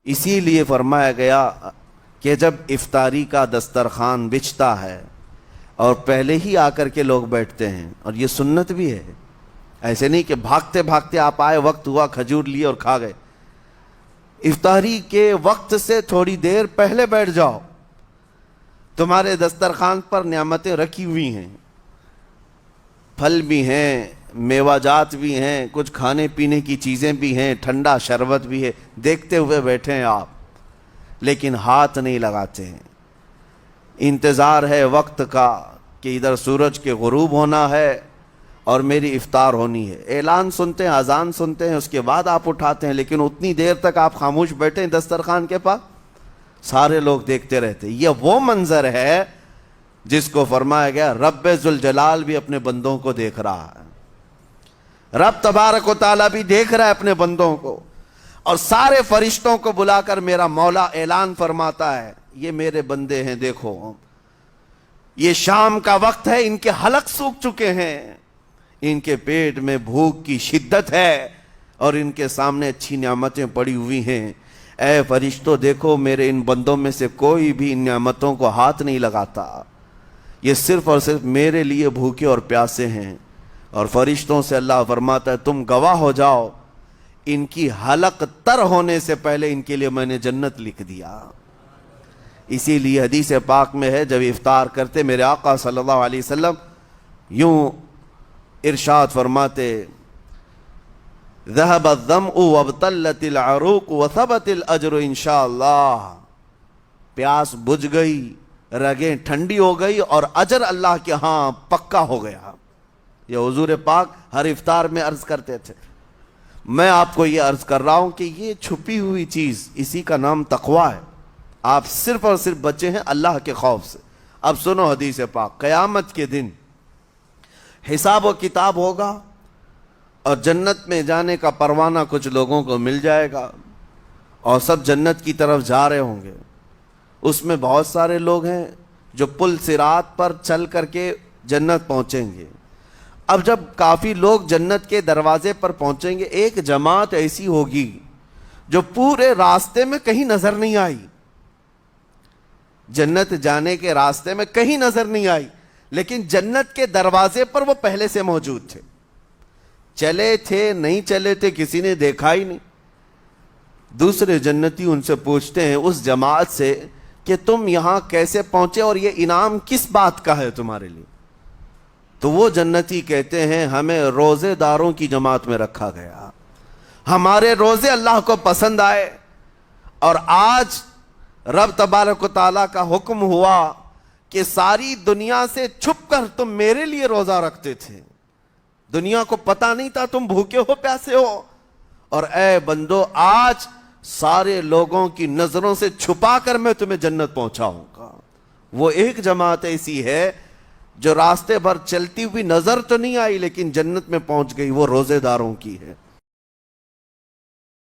اسی لیے فرمایا گیا کہ جب افطاری کا دسترخوان بچھتا ہے اور پہلے ہی آ کر کے لوگ بیٹھتے ہیں، اور یہ سنت بھی ہے، ایسے نہیں کہ بھاگتے بھاگتے آپ آئے، وقت ہوا، کھجور لیے اور کھا گئے۔ افطاری کے وقت سے تھوڑی دیر پہلے بیٹھ جاؤ، تمہارے دسترخوان پر نعمتیں رکھی ہوئی ہیں، پھل بھی ہیں، میوہ جات بھی ہیں، کچھ کھانے پینے کی چیزیں بھی ہیں، ٹھنڈا شربت بھی ہے، دیکھتے ہوئے بیٹھے ہیں آپ، لیکن ہاتھ نہیں لگاتے ہیں۔ انتظار ہے وقت کا کہ ادھر سورج کے غروب ہونا ہے اور میری افطار ہونی ہے، اعلان سنتے ہیں، اذان سنتے ہیں، اس کے بعد آپ اٹھاتے ہیں، لیکن اتنی دیر تک آپ خاموش بیٹھے ہیں دسترخوان کے پاس، سارے لوگ دیکھتے رہتے۔ یہ وہ منظر ہے جس کو فرمایا گیا رب ذوالجلال بھی اپنے بندوں کو دیکھ رہا ہے، رب تبارک و تعالیٰ بھی دیکھ رہا ہے اپنے بندوں کو، اور سارے فرشتوں کو بلا کر میرا مولا اعلان فرماتا ہے یہ میرے بندے ہیں، دیکھو یہ شام کا وقت ہے، ان کے حلق سوکھ چکے ہیں، ان کے پیٹ میں بھوک کی شدت ہے اور ان کے سامنے اچھی نعمتیں پڑی ہوئی ہیں۔ اے فرشتوں دیکھو میرے ان بندوں میں سے کوئی بھی ان نعمتوں کو ہاتھ نہیں لگاتا، یہ صرف اور صرف میرے لیے بھوکے اور پیاسے ہیں۔ اور فرشتوں سے اللہ فرماتا ہے تم گواہ ہو جاؤ، ان کی حلق تر ہونے سے پہلے ان کے لیے میں نے جنت لکھ دیا۔ اسی لیے حدیث پاک میں ہے جب افطار کرتے میرے آقا صلی اللہ علیہ وسلم یوں ارشاد فرماتے ذهب الظمأ وابتلت العروق وثبت الاجر انشاءاللہ، پیاس بجھ گئی، رگیں ٹھنڈی ہو گئی اور اجر اللہ کے ہاں پکا ہو گیا۔ یہ حضور پاک ہر افطار میں عرض کرتے تھے۔ میں آپ کو یہ عرض کر رہا ہوں کہ یہ چھپی ہوئی چیز، اسی کا نام تقویٰ ہے۔ آپ صرف اور صرف بچے ہیں اللہ کے خوف سے۔ اب سنو حدیث پاک، قیامت کے دن حساب و کتاب ہوگا اور جنت میں جانے کا پروانہ کچھ لوگوں کو مل جائے گا اور سب جنت کی طرف جا رہے ہوں گے۔ اس میں بہت سارے لوگ ہیں جو پل صراط پر چل کر کے جنت پہنچیں گے۔ اب جب کافی لوگ جنت کے دروازے پر پہنچیں گے، ایک جماعت ایسی ہوگی جو پورے راستے میں کہیں نظر نہیں آئی، جنت جانے کے راستے میں کہیں نظر نہیں آئی، لیکن جنت کے دروازے پر وہ پہلے سے موجود تھے، چلے تھے نہیں چلے تھے کسی نے دیکھا ہی نہیں۔ دوسرے جنتی ان سے پوچھتے ہیں اس جماعت سے کہ تم یہاں کیسے پہنچے اور یہ انعام کس بات کا ہے تمہارے لیے؟ تو وہ جنتی کہتے ہیں ہمیں روزے داروں کی جماعت میں رکھا گیا، ہمارے روزے اللہ کو پسند آئے، اور آج رب تبارک و تعالیٰ کا حکم ہوا کہ ساری دنیا سے چھپ کر تم میرے لیے روزہ رکھتے تھے، دنیا کو پتا نہیں تھا تم بھوکے ہو پیاسے ہو، اور اے بندو آج سارے لوگوں کی نظروں سے چھپا کر میں تمہیں جنت پہنچاؤں گا۔ وہ ایک جماعت ایسی ہے جو راستے بھر چلتی ہوئی نظر تو نہیں آئی لیکن جنت میں پہنچ گئی، وہ روزے داروں کی ہے۔